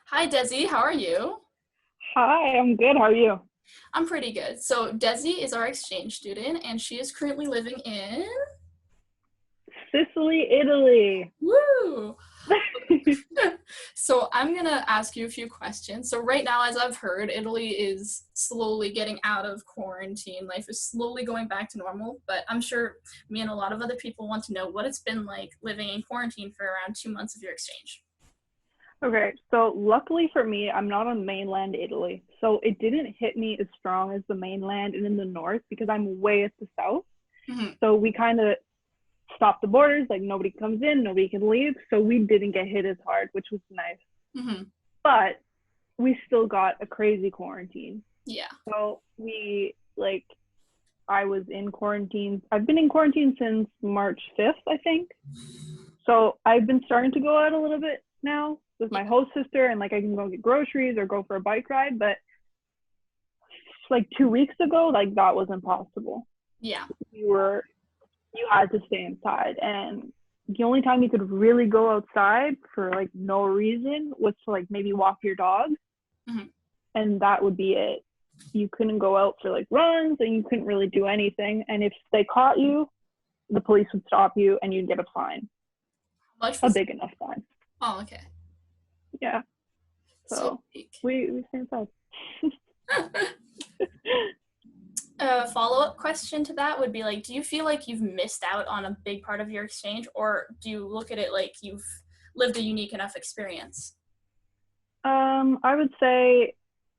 Hi, Dezi. How are you? Hi, I'm good. How are you? I'm pretty good. So, Dezi is our exchange student, and she is currently living in. Sicily, Italy. Woo! So, I'm gonna ask you a few questions. So, right now, as I've heard, Italy is slowly getting out of quarantine. Life is slowly going back to normal, but I'm sure me and a lot of other people want to know what it's been like living in quarantine for around 2 months of your exchange. Okay, so luckily for me, I'm not on mainland Italy. So it didn't hit me as strong as the mainland and in the north because I'm way at the south. Hmm. So we kind of stopped the borders, like nobody comes in, nobody can leave. So we didn't get hit as hard, which was nice. Hmm. But we still got a crazy quarantine. Yeah. So I was in quarantine. I've been in quarantine since March 5th, I think. So I've been starting to go out a little bit now with Yeah. my host sister, and like I can go get groceries or go for a bike ride. But like 2 weeks ago, like that was impossible. Yeah. You had to stay inside, and the only time you could really go outside for like no reason was to like maybe walk your dog, Hmm. and that would be it. You couldn't go out for like runs, and you couldn't really do anything. And if they caught you, the police would stop you, and you'd get a fine, How much a was? big enough fine. Oh, okay. Yeah. So, So we stay inside. a follow-up question to that would be like, do you feel like you've missed out on a big part of your exchange, or do you look at it like you've lived a unique enough experience? I would say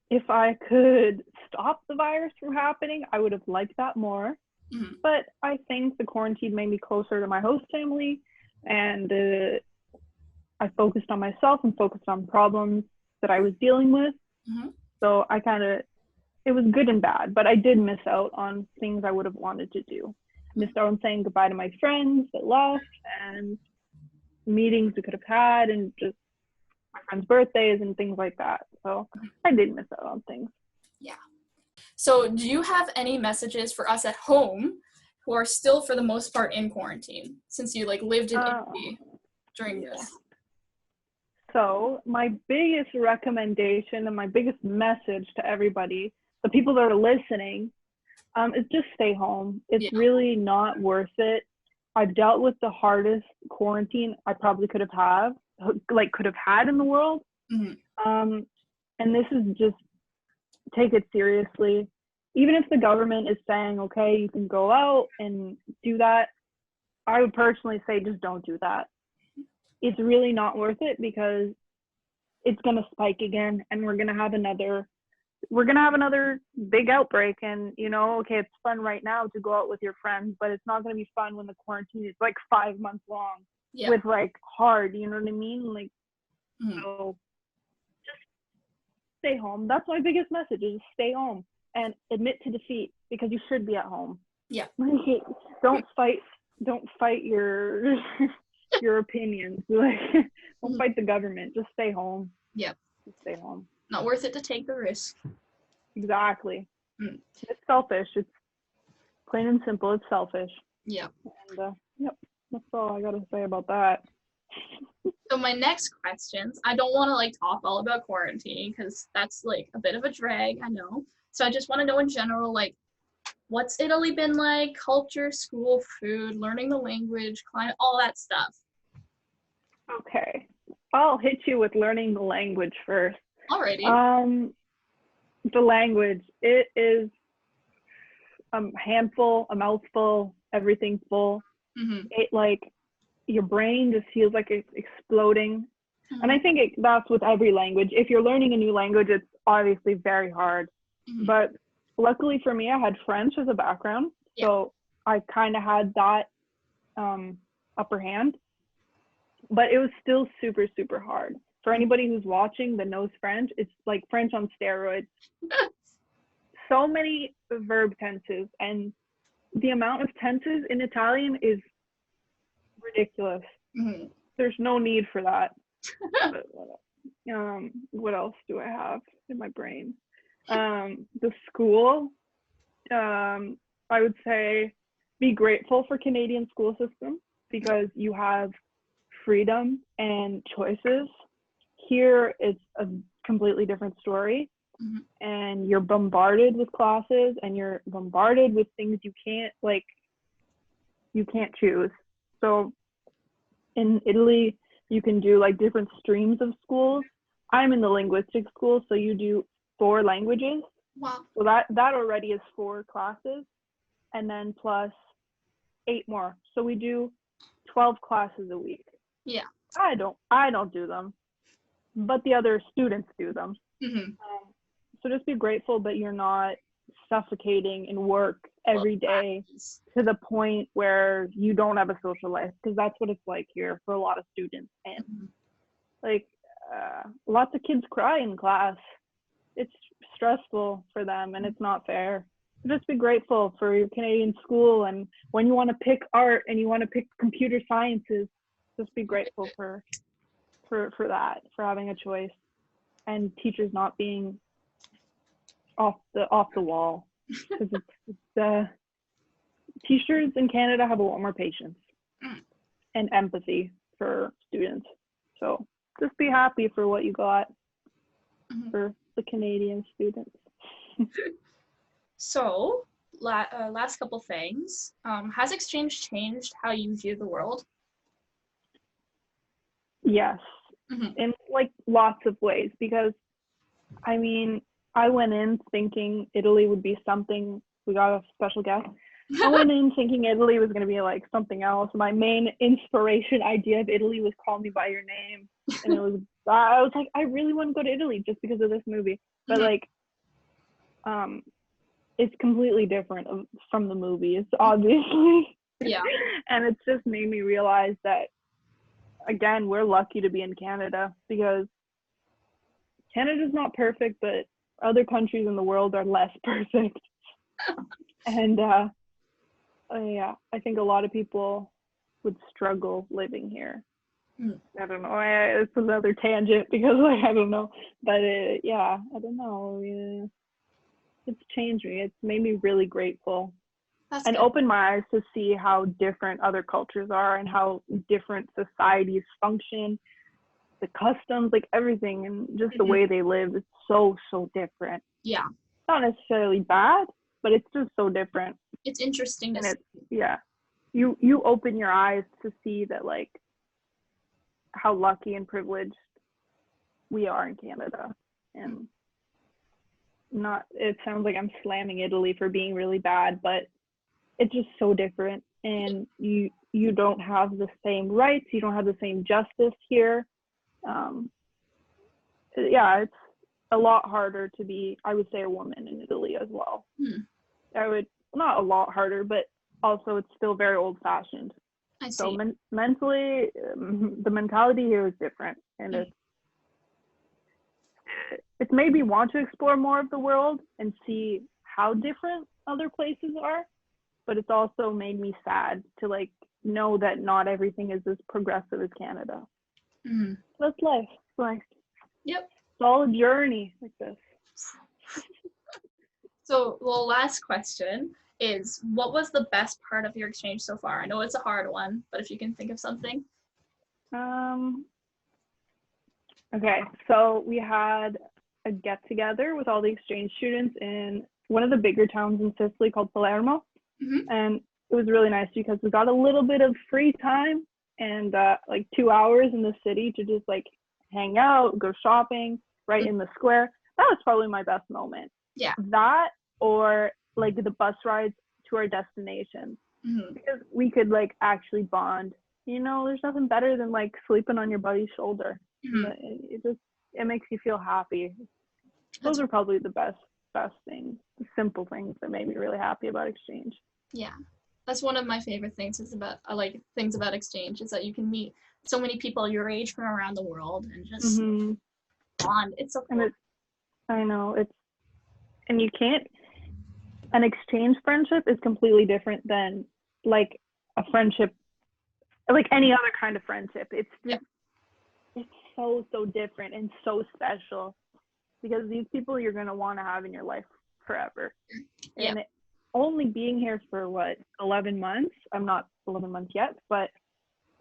if I could stop the virus from happening, I would have liked that more. Mm-hmm. But I think the quarantine made me closer to my host family, and I focused on myself and focused on problems that I was dealing with. Mm-hmm. So it was good and bad, but I did miss out on things I would have wanted to do. Missed out on saying goodbye to my friends that left and meetings we could have had and just my friends' birthdays and things like that. So I did miss out on things. Yeah. So, do you have any messages for us at home who are still, for the most part, in quarantine since you like lived in Uh, Italy during yeah. this? So my biggest recommendation and my biggest message to everybody, the people that are listening, is just stay home. It's Yeah. really not worth it. I've dealt with the hardest quarantine I probably could have had in the world. Mm-hmm. Um, and this is just take it seriously. Even if the government is saying, okay, you can go out and do that, I would personally say just don't do that. It's really not worth it because it's going to spike again and we're going to have another big outbreak. And okay, it's fun right now to go out with your friends, but it's not going to be fun when the quarantine is like 5 months long Yeah. with like hard, you know what I mean? Like, Mm-hmm. so just stay home. That's my biggest message, is stay home and admit to defeat, because you should be at home. Yeah. don't fight don't fight your your opinions. Like, don't Mm-hmm. fight the government, just stay home. Yeah. Just stay home. Not worth it to take the risk. Exactly. Mm. It's selfish. It's plain and simple. It's selfish. Yeah. And yep, that's all I gotta say about that. So my next questions, I don't want to like talk all about quarantine because that's like a bit of a drag, I know. So I just want to know in general, like, what's Italy been like? Culture, school, food, learning the language, climate, all that stuff. Okay, I'll hit you with learning the language first. Alrighty. Um, the language, it is a handful, a mouthful, everything full. Mm-hmm. It like your brain just feels like it's exploding. And Mm-hmm. I think that's with every language. If you're learning a new language, it's obviously very hard. Mm-hmm. But luckily for me, I had French as a background. Yeah. So I kind of had that upper hand. But it was still super, super hard. For anybody who's watching that knows French, it's like French on steroids. So many verb tenses, and the amount of tenses in Italian is ridiculous. Mm-hmm. There's no need for that. But, what else do I have in my brain? The school. I would say be grateful for Canadian school system because you have freedom and choices here it's a completely different story. Mhm. And you're bombarded with classes, and you're bombarded with things you can't choose. So in Italy, you can do like different streams of schools. I'm in the linguistic school, so you do 4 languages. Wow. So that already is 4 classes, and then plus 8 more. So we do 12 classes a week. Yeah. I don't do them, but the other students do them. Mm-hmm. So just be grateful that you're not suffocating in work every day to the point where you don't have a social life, because that's what it's like here for a lot of students. And like lots of kids cry in class. It's stressful for them, and it's not fair. Just be grateful for your Canadian school, and when you want to pick art and you want to pick computer sciences, just be grateful for that, for having a choice, and teachers not being off the wall, because teachers in Canada have a lot more patience and empathy for students. So just be happy for what you got for the Canadian students. So, last couple things. Has exchange changed how you view the world? Yes, in like lots of ways, because I mean, I went in thinking Italy would be something. We got a special guest. I went in thinking Italy was going to be like something else. My main inspiration idea of Italy was Call Me by Your Name, and I was like, I really want to go to Italy just because of this movie. But like, it's completely different from the movies, obviously. Yeah. And it's just made me realize that, again, we're lucky to be in Canada, because Canada's not perfect, but other countries in the world are less perfect. And yeah, I think a lot of people would struggle living here. I don't know. It's another tangent, because like, I don't know, but yeah, I don't know. Yeah. It's changed me. It's made me really grateful. That's and good. open my eyes to see how different other cultures are, and how different societies function, the customs, like everything, and just the way they live is so different. Yeah. Not necessarily bad, but it's just so different. It's interesting to see. Yeah, you open your eyes to see that, like, how lucky and privileged we are in Canada. And not, it sounds like I'm slamming Italy for being really bad, but it's just so different, and you don't have the same rights, you don't have the same justice here. Yeah, it's a lot harder to be, I would say, a woman in Italy as well. Not a lot harder, but also it's still very old fashioned. I see. So mentally, the mentality here is different, and it's made me want to explore more of the world and see how different other places are. But it's also made me sad to, like, know that not everything is as progressive as Canada. That's life. It's life. Yep. It's all a journey like this. So, well, last question is, what was the best part of your exchange so far? I know it's a hard one, but if you can think of something. Okay, so we had a get together with all the exchange students in one of the bigger towns in Sicily called Palermo. And it was really nice because we got a little bit of free time and like 2 hours in the city to just like hang out, go shopping right in the square. That was probably my best moment. Yeah. That, or like the bus rides to our destinations, because we could like actually bond. You know, there's nothing better than like sleeping on your buddy's shoulder. It makes you feel happy. Those are probably the best things, the simple things that made me really happy about exchange. Yeah, that's one of my favorite things I like things about exchange, is that you can meet so many people your age from around the world and just bond. It's so cool. I know, and you can't, an exchange friendship is completely different than like a friendship, like any other kind of friendship. It's so different and so special, because these people you're going to want to have in your life forever. And only being here for 11 months, I'm not 11 months yet, but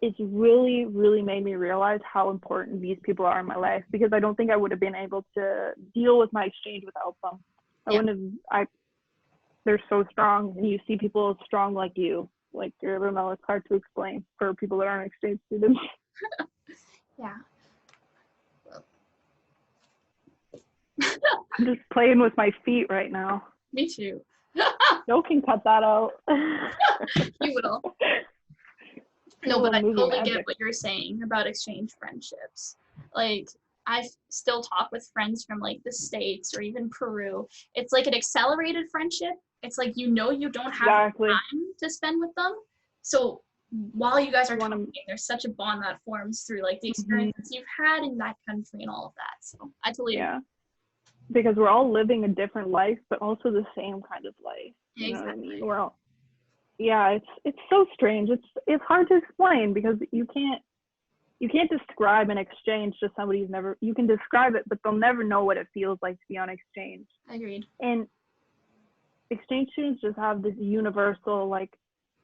it's really, really made me realize how important these people are in my life, because I don't think I would have been able to deal with my exchange without them. I Yeah. wouldn't have, they're so strong, and you see people strong like you. Like, I don't know, it's hard to explain for people that aren't exchange students. Yeah. I'm just playing with my feet right now. Me too. Joe can cut that out. You will. No, but I totally get what you're saying about exchange friendships. Like, I still talk with friends from like the States or even Peru. It's like an accelerated friendship. It's like, you don't have time to spend with them. So while you guys are talking, there's such a bond that forms through like the experiences you've had in that country and all of that. So I totally agree. Because we're all living a different life, but also the same kind of life. You know what I mean? We're all, it's so strange. It's hard to explain, because you can't describe an exchange to somebody who's never. You can describe it, but they'll never know what it feels like to be on exchange. Agreed. And exchange students just have this universal like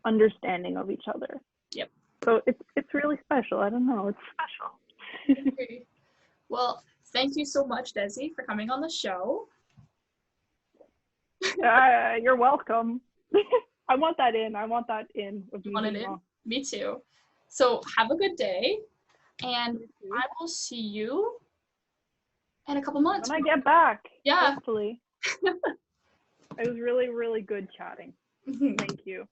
understanding of each other. Yep. So it's really special. I don't know. It's special. Okay. Well, thank you so much, Dezi, for coming on the show. You're welcome. I want that in. I want that in. You want it in? Me too. So have a good day, and I will see you in a couple months. When I get back. Yeah. Hopefully. It was really, really good chatting. Thank you.